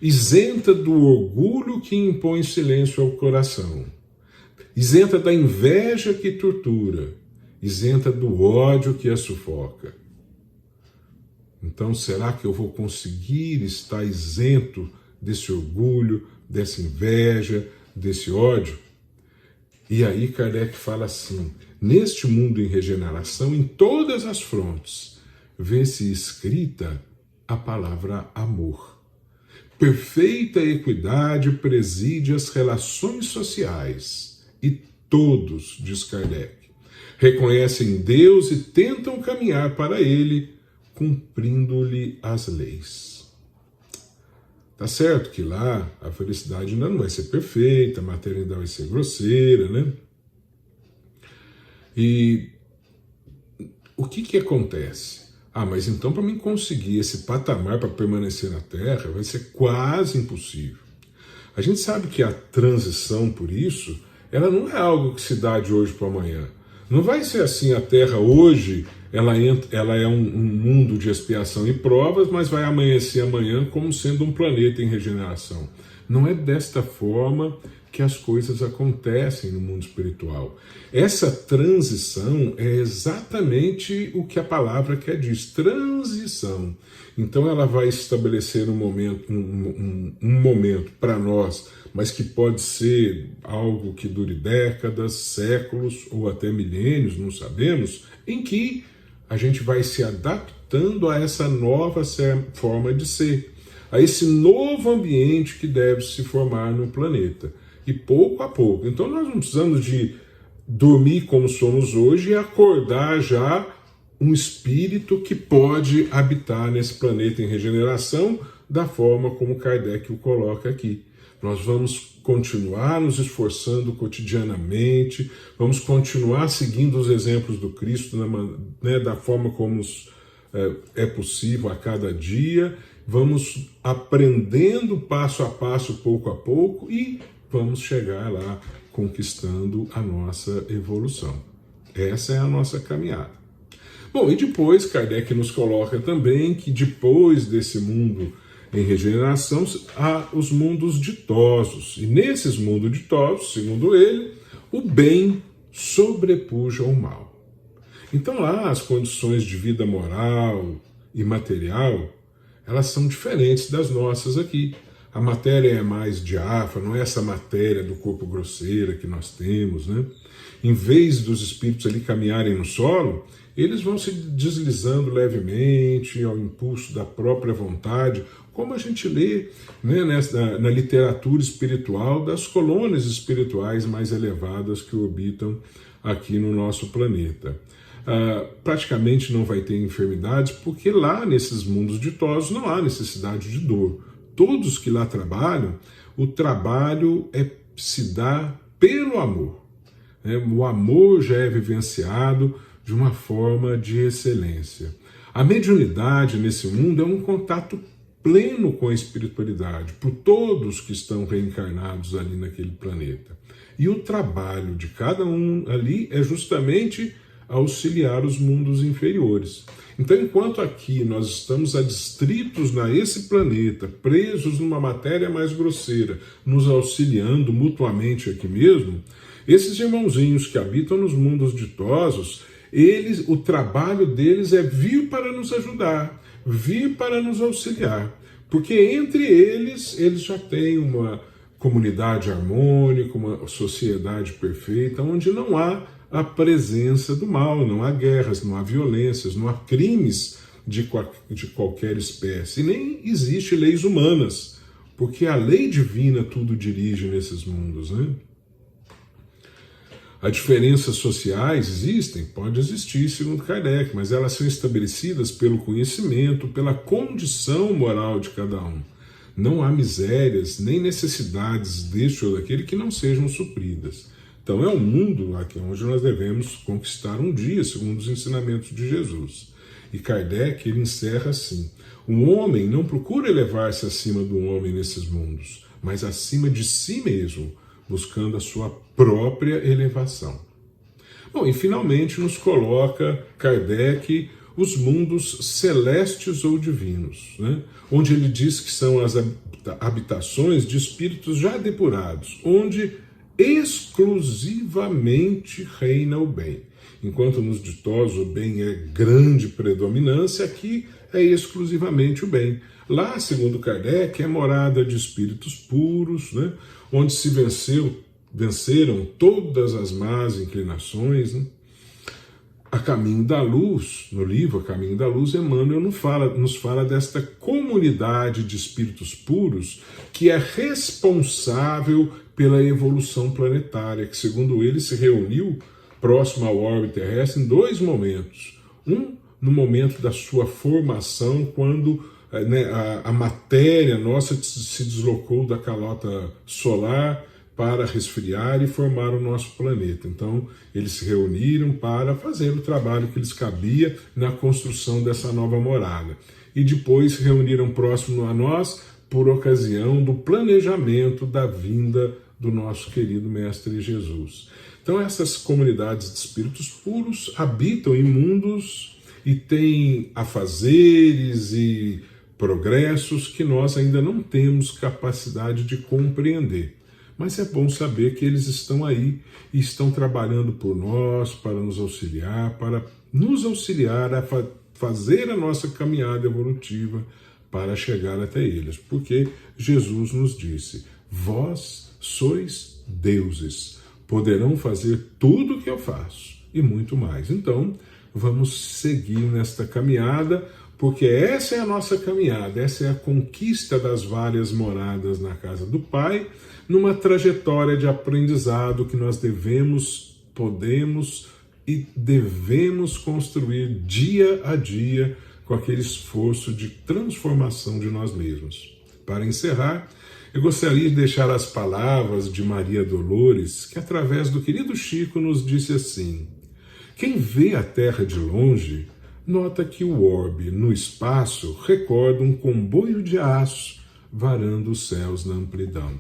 isenta do orgulho que impõe silêncio ao coração, isenta da inveja que tortura, isenta do ódio que a sufoca. Então, será que eu vou conseguir estar isento desse orgulho, dessa inveja, desse ódio? E aí Kardec fala assim, neste mundo em regeneração, em todas as frontes, vê-se escrita a palavra amor. Perfeita equidade preside as relações sociais e todos, diz Kardec, reconhecem Deus e tentam caminhar para Ele, cumprindo-lhe as leis. Tá certo que lá a felicidade ainda não vai ser perfeita, a matéria ainda vai ser grosseira, né? E o que acontece? Mas então para mim conseguir esse patamar para permanecer na Terra vai ser quase impossível. A gente sabe que a transição, por isso, ela não é algo que se dá de hoje para amanhã. Não vai ser assim, a Terra hoje, ela é um mundo de expiação e provas, mas vai amanhecer amanhã como sendo um planeta em regeneração. Não é desta forma que as coisas acontecem no mundo espiritual. Essa transição é exatamente o que a palavra quer dizer, transição. Então ela vai estabelecer um momento para nós, mas que pode ser algo que dure décadas, séculos ou até milênios, não sabemos, em que a gente vai se adaptando a essa nova forma de ser, a esse novo ambiente que deve se formar no planeta. E pouco a pouco. Então nós não precisamos de dormir como somos hoje e acordar já um espírito que pode habitar nesse planeta em regeneração da forma como Kardec o coloca aqui. Nós vamos continuar nos esforçando cotidianamente, vamos continuar seguindo os exemplos do Cristo, da forma como é possível a cada dia, vamos aprendendo passo a passo, pouco a pouco, e vamos chegar lá conquistando a nossa evolução. Essa é a nossa caminhada. Bom, e depois Kardec nos coloca também que depois desse mundo em regeneração há os mundos ditosos. E nesses mundos ditosos, segundo ele, o bem sobrepuja o mal. Então lá as condições de vida moral e material, elas são diferentes das nossas aqui. A matéria é mais diáfana, não é essa matéria do corpo grosseira que nós temos, né? Em vez dos espíritos ali caminharem no solo, eles vão se deslizando levemente ao impulso da própria vontade, como a gente lê, né, na literatura espiritual das colônias espirituais mais elevadas que orbitam aqui no nosso planeta. Praticamente não vai ter enfermidades, porque lá nesses mundos ditosos não há necessidade de dor. Todos que lá trabalham, o trabalho se dá pelo amor. O amor já é vivenciado de uma forma de excelência. A mediunidade nesse mundo é um contato pleno com a espiritualidade, por todos que estão reencarnados ali naquele planeta. E o trabalho de cada um ali é justamente auxiliar os mundos inferiores. Então, enquanto aqui nós estamos adstritos esse planeta, presos numa matéria mais grosseira, nos auxiliando mutuamente aqui mesmo, esses irmãozinhos que habitam nos mundos ditosos, o trabalho deles é vir para nos ajudar, vir para nos auxiliar, porque entre eles já têm uma comunidade harmônica, uma sociedade perfeita, onde não há a presença do mal, não há guerras, não há violências, não há crimes de qualquer espécie, e nem existe leis humanas, porque a lei divina tudo dirige nesses mundos, né? As diferenças sociais existem, pode existir, segundo Kardec, mas elas são estabelecidas pelo conhecimento, pela condição moral de cada um. Não há misérias nem necessidades deste ou daquele que não sejam supridas. Então é um mundo aqui onde nós devemos conquistar um dia, segundo os ensinamentos de Jesus. E Kardec ele encerra assim: o homem não procura elevar-se acima do homem nesses mundos, mas acima de si mesmo, buscando a sua própria elevação. Bom, e finalmente nos coloca Kardec os mundos celestes ou divinos, né? Onde ele diz que são as habitações de espíritos já depurados, onde exclusivamente reina o bem. Enquanto nos ditosos o bem é grande predominância, aqui é exclusivamente o bem. Lá, segundo Kardec, é morada de espíritos puros, né? Onde se venceram todas as más inclinações, né? A Caminho da Luz, no livro A Caminho da Luz, Emmanuel nos fala desta comunidade de espíritos puros que é responsável pela evolução planetária, que segundo ele se reuniu próximo ao orbe terrestre em dois momentos. Um, no momento da sua formação, quando a matéria nossa se deslocou da calota solar para resfriar e formar o nosso planeta. Então, eles se reuniram para fazer o trabalho que lhes cabia na construção dessa nova morada. E depois se reuniram próximo a nós por ocasião do planejamento da vinda do nosso querido Mestre Jesus. Então, essas comunidades de espíritos puros habitam em mundos e têm afazeres e progressos que nós ainda não temos capacidade de compreender. Mas é bom saber que eles estão aí e estão trabalhando por nós, para nos auxiliar a fazer a nossa caminhada evolutiva para chegar até eles. Porque Jesus nos disse: vós sois deuses, poderão fazer tudo o que eu faço e muito mais. Então, vamos seguir nesta caminhada, porque essa é a nossa caminhada, essa é a conquista das várias moradas na casa do Pai, numa trajetória de aprendizado que nós podemos e devemos construir dia a dia com aquele esforço de transformação de nós mesmos. Para encerrar, eu gostaria de deixar as palavras de Maria Dolores, que através do querido Chico nos disse assim: quem vê a Terra de longe, nota que o orbe, no espaço, recorda um comboio de aço, varando os céus na amplidão.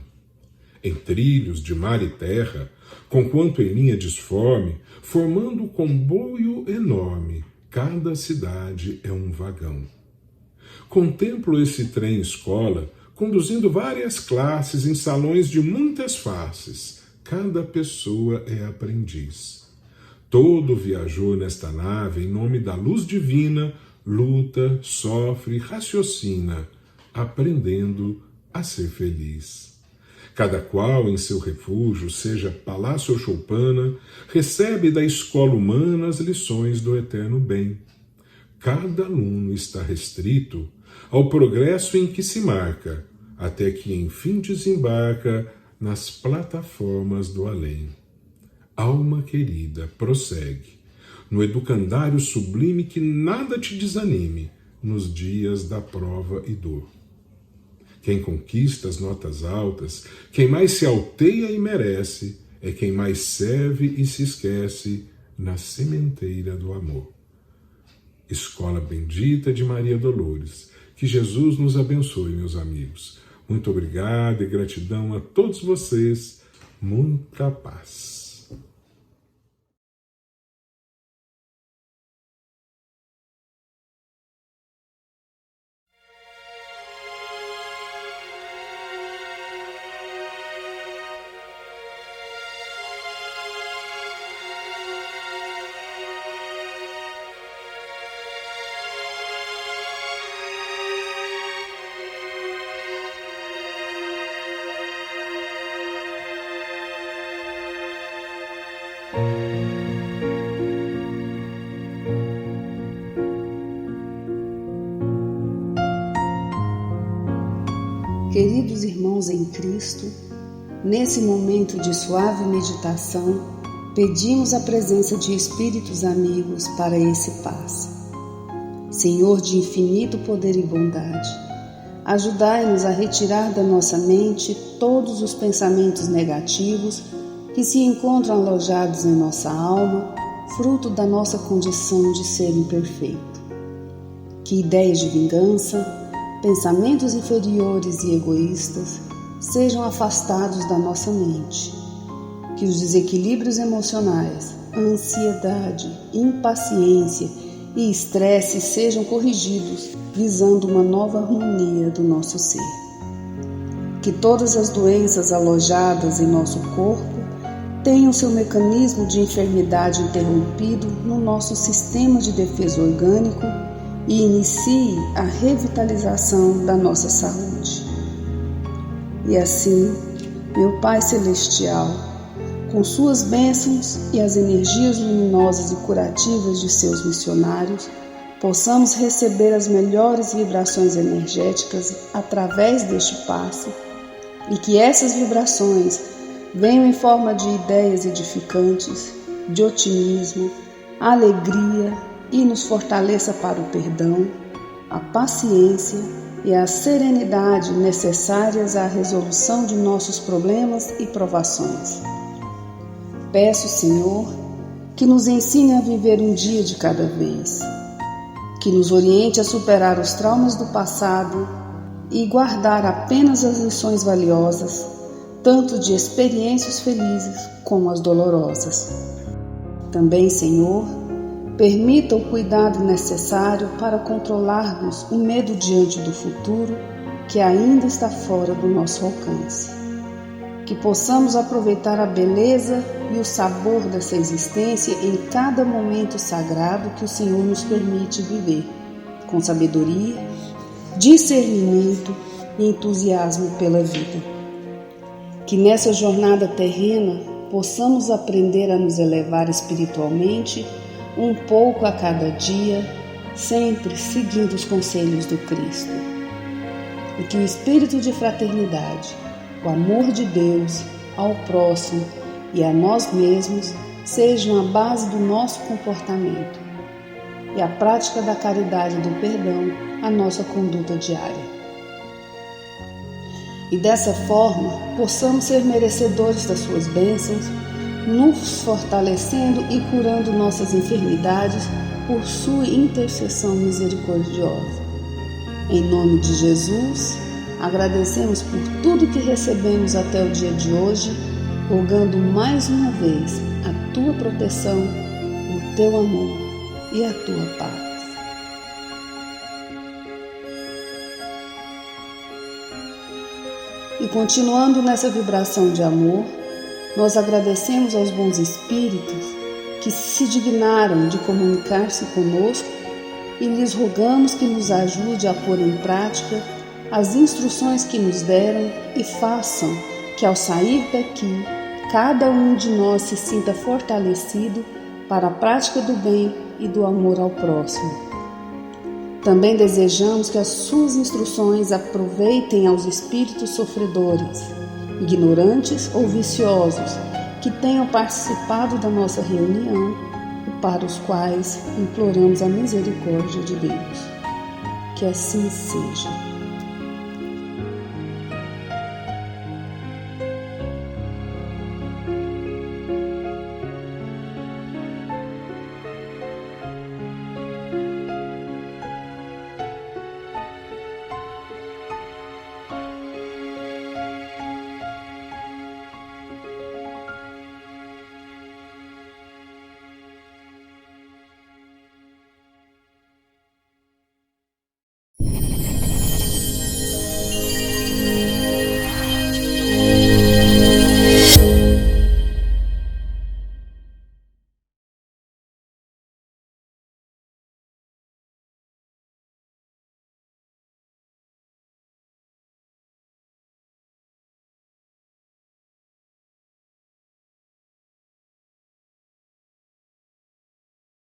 Em trilhos de mar e terra, conquanto em linha disforme, formando um comboio enorme, cada cidade é um vagão. Contemplo esse trem-escola, conduzindo várias classes em salões de muitas faces, cada pessoa é aprendiz. Todo viajou nesta nave em nome da luz divina, luta, sofre, raciocina, aprendendo a ser feliz. Cada qual em seu refúgio, seja palácio ou choupana, recebe da escola humana as lições do eterno bem. Cada aluno está restrito ao progresso em que se marca, até que enfim desembarca nas plataformas do além. Alma querida, prossegue, no educandário sublime que nada te desanime nos dias da prova e dor. Quem conquista as notas altas, quem mais se alteia e merece, é quem mais serve e se esquece na sementeira do amor. Escola bendita de Maria Dolores, que Jesus nos abençoe, meus amigos. Muito obrigado e gratidão a todos vocês. Muita paz. Queridos irmãos em Cristo, nesse momento de suave meditação, pedimos a presença de espíritos amigos para esse passe. Senhor de infinito poder e bondade, ajudai-nos a retirar da nossa mente todos os pensamentos negativos que se encontram alojados em nossa alma, fruto da nossa condição de ser imperfeito. Que ideias de vingança, pensamentos inferiores e egoístas sejam afastados da nossa mente. Que os desequilíbrios emocionais, ansiedade, impaciência e estresse sejam corrigidos, visando uma nova harmonia do nosso ser. Que todas as doenças alojadas em nosso corpo tenham seu mecanismo de enfermidade interrompido no nosso sistema de defesa orgânico e inicie a revitalização da nossa saúde. E assim, meu Pai Celestial, com suas bênçãos e as energias luminosas e curativas de seus missionários, possamos receber as melhores vibrações energéticas através deste passe e que essas vibrações venham em forma de ideias edificantes, de otimismo, alegria e nos fortaleça para o perdão, a paciência e a serenidade necessárias à resolução de nossos problemas e provações. Peço, Senhor, que nos ensine a viver um dia de cada vez, que nos oriente a superar os traumas do passado e guardar apenas as lições valiosas, tanto de experiências felizes como as dolorosas. Também, Senhor, permita o cuidado necessário para controlarmos o medo diante do futuro que ainda está fora do nosso alcance. Que possamos aproveitar a beleza e o sabor dessa existência em cada momento sagrado que o Senhor nos permite viver, com sabedoria, discernimento e entusiasmo pela vida. Que nessa jornada terrena possamos aprender a nos elevar espiritualmente um pouco a cada dia, sempre seguindo os conselhos do Cristo. E que o espírito de fraternidade, o amor de Deus ao próximo e a nós mesmos sejam a base do nosso comportamento e a prática da caridade e do perdão a nossa conduta diária. E dessa forma possamos ser merecedores das suas bênçãos, nos fortalecendo e curando nossas enfermidades por sua intercessão misericordiosa. Em nome de Jesus, agradecemos por tudo que recebemos até o dia de hoje, rogando mais uma vez a tua proteção, o teu amor e a tua paz. E continuando nessa vibração de amor, nós agradecemos aos bons espíritos que se dignaram de comunicar-se conosco e lhes rogamos que nos ajude a pôr em prática as instruções que nos deram e façam que ao sair daqui, cada um de nós se sinta fortalecido para a prática do bem e do amor ao próximo. Também desejamos que as suas instruções aproveitem aos espíritos sofredores, ignorantes ou viciosos, que tenham participado da nossa reunião e para os quais imploramos a misericórdia de Deus. Que assim seja.